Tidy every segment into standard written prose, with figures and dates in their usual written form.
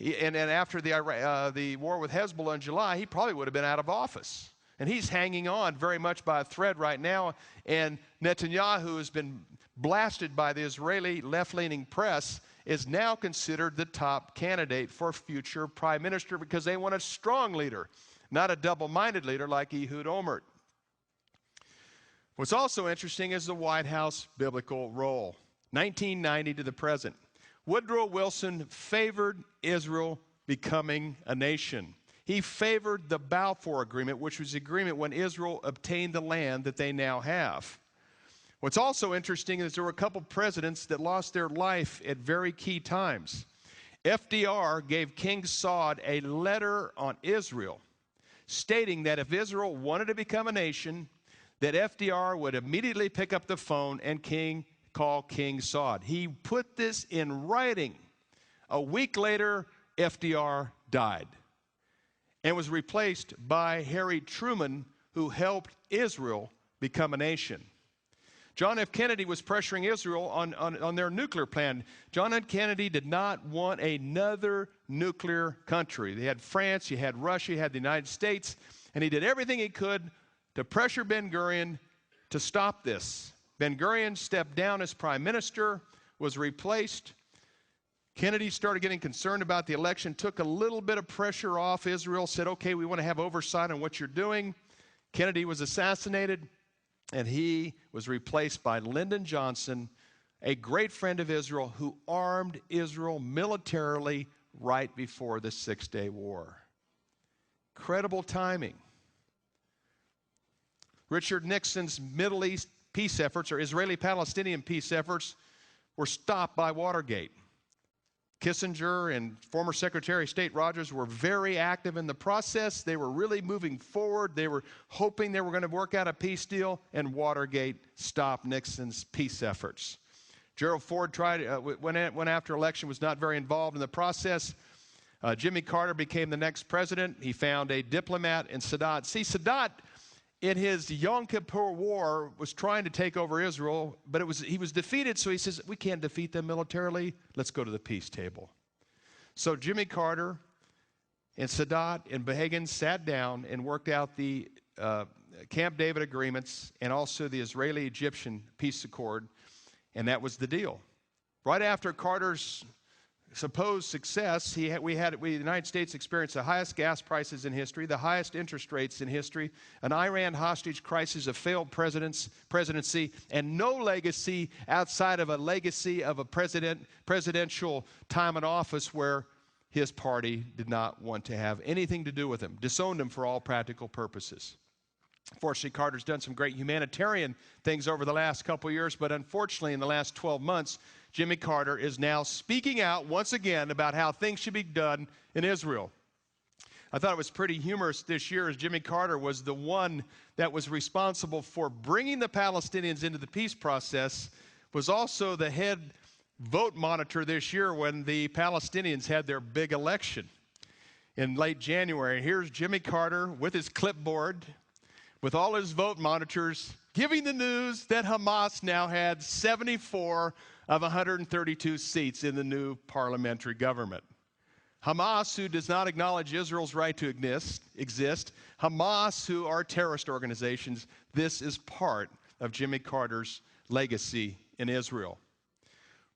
And after the war with Hezbollah in July, he probably would have been out of office. And he's hanging on very much by a thread right now. And Netanyahu has been blasted by the Israeli left-leaning press, is now considered the top candidate for future prime minister because they want a strong leader, not a double-minded leader like Ehud Olmert. What's also interesting is the White House biblical role. 1990 to the present. Woodrow Wilson favored Israel becoming a nation. He favored the Balfour Agreement, which was the agreement when Israel obtained the land that they now have. What's also interesting is there were a couple presidents that lost their life at very key times. FDR gave King Saud a letter on Israel stating that if Israel wanted to become a nation, that FDR would immediately pick up the phone and call King Saud. He put this in writing. A week later, FDR died and was replaced by Harry Truman, who helped Israel become a nation. John F. Kennedy was pressuring Israel on their nuclear plan. John F. Kennedy did not want another nuclear country. They had France, you had Russia, you had the United States, and he did everything he could to pressure Ben-Gurion to stop this. Ben-Gurion stepped down as prime minister, was replaced. Kennedy started getting concerned about the election, took a little bit of pressure off Israel, said, okay, we want to have oversight on what you're doing. Kennedy was assassinated, and he was replaced by Lyndon Johnson, a great friend of Israel who armed Israel militarily right before the Six-Day War. Incredible timing. Richard Nixon's Middle East peace efforts, or Israeli-Palestinian peace efforts, were stopped by Watergate. Kissinger and former Secretary of State Rogers were very active in the process. They were really moving forward. They were hoping they were going to work out a peace deal, and Watergate stopped Nixon's peace efforts. Gerald Ford went after election, was not very involved in the process. Jimmy Carter became the next president. He found a diplomat in Sadat. See, Sadat, in his Yom Kippur War, was trying to take over Israel, but he was defeated, so he says, we can't defeat them militarily. Let's go to the peace table. So Jimmy Carter and Sadat and Begin sat down and worked out the Camp David agreements and also the Israeli-Egyptian peace accord, and that was the deal. Right after Carter's supposed success, the United States experienced the highest gas prices in history, the highest interest rates in history, an Iran hostage crisis, a failed presidency, and no legacy outside of a legacy of a presidential time in office where his party did not want to have anything to do with him, disowned him for all practical purposes. Fortunately, Carter's done some great humanitarian things over the last couple of years, but unfortunately, in the last 12 months, Jimmy Carter is now speaking out once again about how things should be done in Israel. I thought it was pretty humorous this year as Jimmy Carter was the one that was responsible for bringing the Palestinians into the peace process, was also the head vote monitor this year when the Palestinians had their big election in late January. Here's Jimmy Carter with his clipboard, with all his vote monitors, giving the news that Hamas now had 74 of 132 seats in the new parliamentary government. Hamas, who does not acknowledge Israel's right to exist, Hamas, who are terrorist organizations, this is part of Jimmy Carter's legacy in Israel.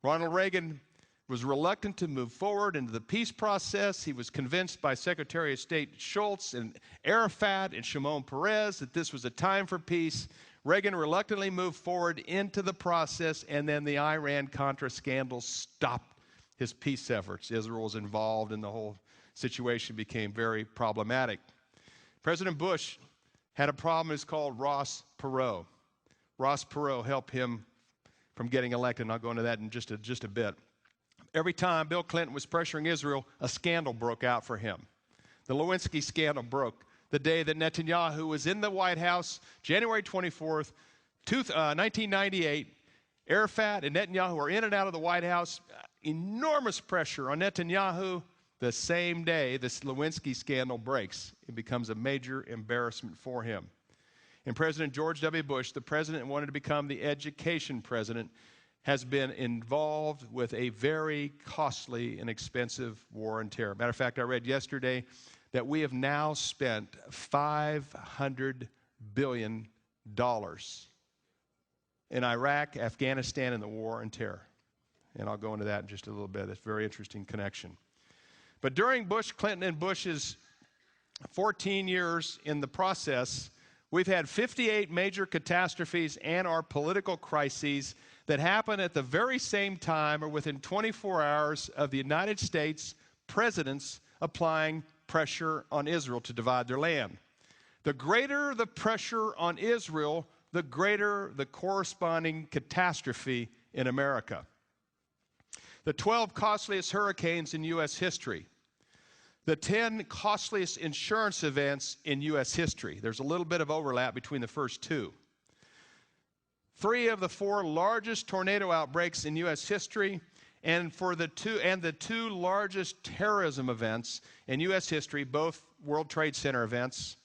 Ronald Reagan was reluctant to move forward into the peace process. He was convinced by Secretary of State Schultz and Arafat and Shimon Peres that this was a time for peace. Reagan reluctantly moved forward into the process, and then the Iran-Contra scandal stopped his peace efforts. Israel was involved, and the whole situation became very problematic. President Bush had a problem. It's called Ross Perot. Ross Perot helped him from getting elected, and I'll go into that in just a bit. Every time Bill Clinton was pressuring Israel, a scandal broke out for him. The Lewinsky scandal broke the day that Netanyahu was in the White House, January 24th, 1998. Arafat and Netanyahu were in and out of the White House. Enormous pressure on Netanyahu. The same day this Lewinsky scandal breaks, it becomes a major embarrassment for him. And President George W. Bush, the president wanted to become the education president, has been involved with a very costly and expensive war on terror. Matter of fact, I read yesterday that we have now spent $500 billion in Iraq, Afghanistan, and the war on terror. And I'll go into that in just a little bit. It's a very interesting connection. But during Bush, Clinton, and Bush's 14 years in the process, we've had 58 major catastrophes and our political crises that happen at the very same time or within 24 hours of the United States presidents applying pressure on Israel to divide their land. The greater the pressure on Israel, the greater the corresponding catastrophe in America. The 12 costliest hurricanes in U.S. history. The 10 costliest insurance events in U.S. history. There's a little bit of overlap between the first two. 3 of the 4 largest tornado outbreaks in U.S. history, and the two largest terrorism events in U.S. history, both World Trade Center events,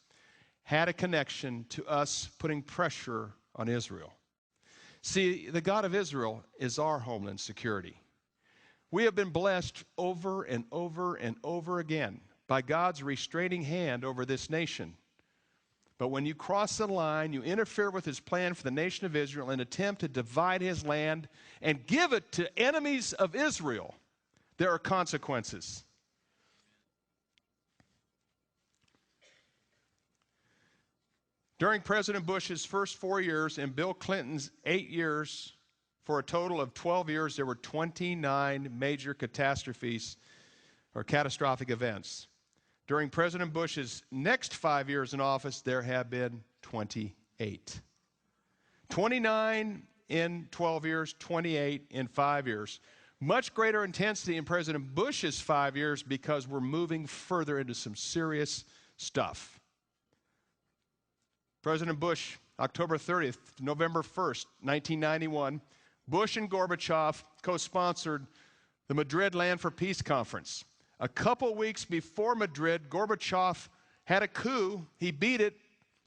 had a connection to us putting pressure on Israel. See, the God of Israel is our homeland security. We have been blessed over and over and over again by God's restraining hand over this nation. But when you cross the line, you interfere with his plan for the nation of Israel and attempt to divide his land and give it to enemies of Israel, there are consequences. During President Bush's first 4 years and Bill Clinton's 8 years, for a total of 12 years, there were 29 major catastrophes or catastrophic events. During President Bush's next 5 years in office, there have been 28. 29 in 12 years, 28 in 5 years. Much greater intensity in President Bush's 5 years because we're moving further into some serious stuff. President Bush, October 30th, November 1st, 1991, Bush and Gorbachev co-sponsored the Madrid Land for Peace Conference. A couple weeks before Madrid, Gorbachev had a coup. He beat it,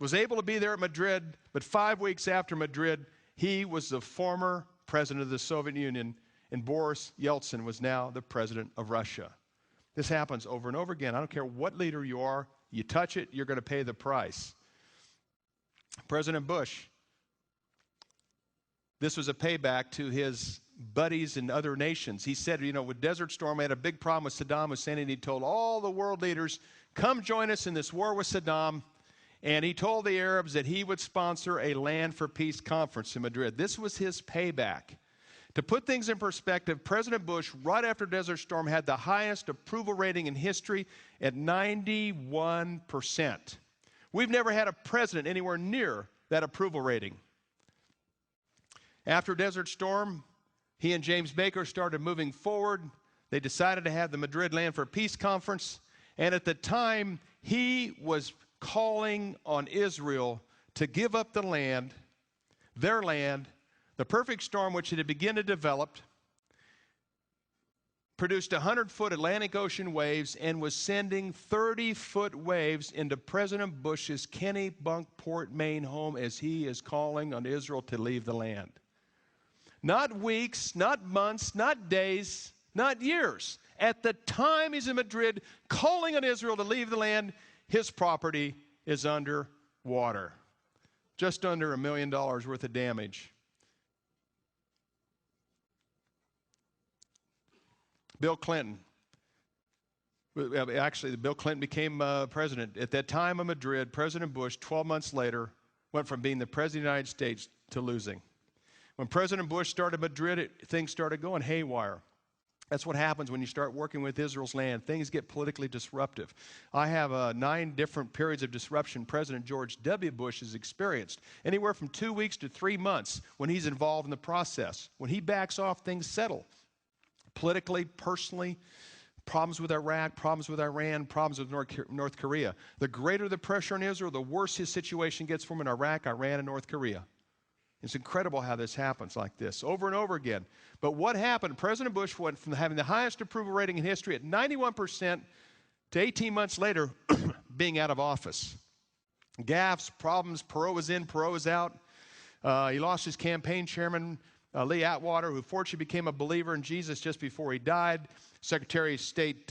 was able to be there at Madrid, but 5 weeks after Madrid, he was the former president of the Soviet Union, and Boris Yeltsin was now the president of Russia. This happens over and over again. I don't care what leader you are, you touch it, you're going to pay the price. President Bush, this was a payback to his buddies in other nations. He said, with Desert Storm, he had a big problem with Saddam Hussein, and he told all the world leaders, come join us in this war with Saddam. And he told the Arabs that he would sponsor a Land for Peace conference in Madrid. This was his payback. To put things in perspective, President Bush, right after Desert Storm, had the highest approval rating in history at 91%. We've never had a president anywhere near that approval rating. After Desert Storm, he and James Baker started moving forward. They decided to have the Madrid Land for Peace conference. And at the time, he was calling on Israel to give up the land, their land. The perfect storm, which it had begun to develop, produced 100-foot Atlantic Ocean waves and was sending 30-foot waves into President Bush's Kennebunkport, Maine home as he is calling on Israel to leave the land. Not weeks, not months, not days, not years. At the time he's in Madrid calling on Israel to leave the land, his property is under water. Just under $1 million worth of damage. Bill Clinton. Actually, Bill Clinton became president. At that time in Madrid, President Bush, 12 months later, went from being the president of the United States to losing. When President Bush started Madrid, things started going haywire. That's what happens when you start working with Israel's land. Things get politically disruptive. I have 9 different periods of disruption President George W. Bush has experienced. Anywhere from 2 weeks to 3 months when he's involved in the process. When he backs off, things settle. Politically, personally, problems with Iraq, problems with Iran, problems with North Korea. The greater the pressure on Israel, the worse his situation gets from in Iraq, Iran, and North Korea. It's incredible how this happens like this, over and over again. But what happened? President Bush went from having the highest approval rating in history at 91% to 18 months later being out of office. Gaffes, problems, Perot was in, Perot was out. He lost his campaign chairman. Lee Atwater, who fortunately became a believer in Jesus just before he died. Secretary of State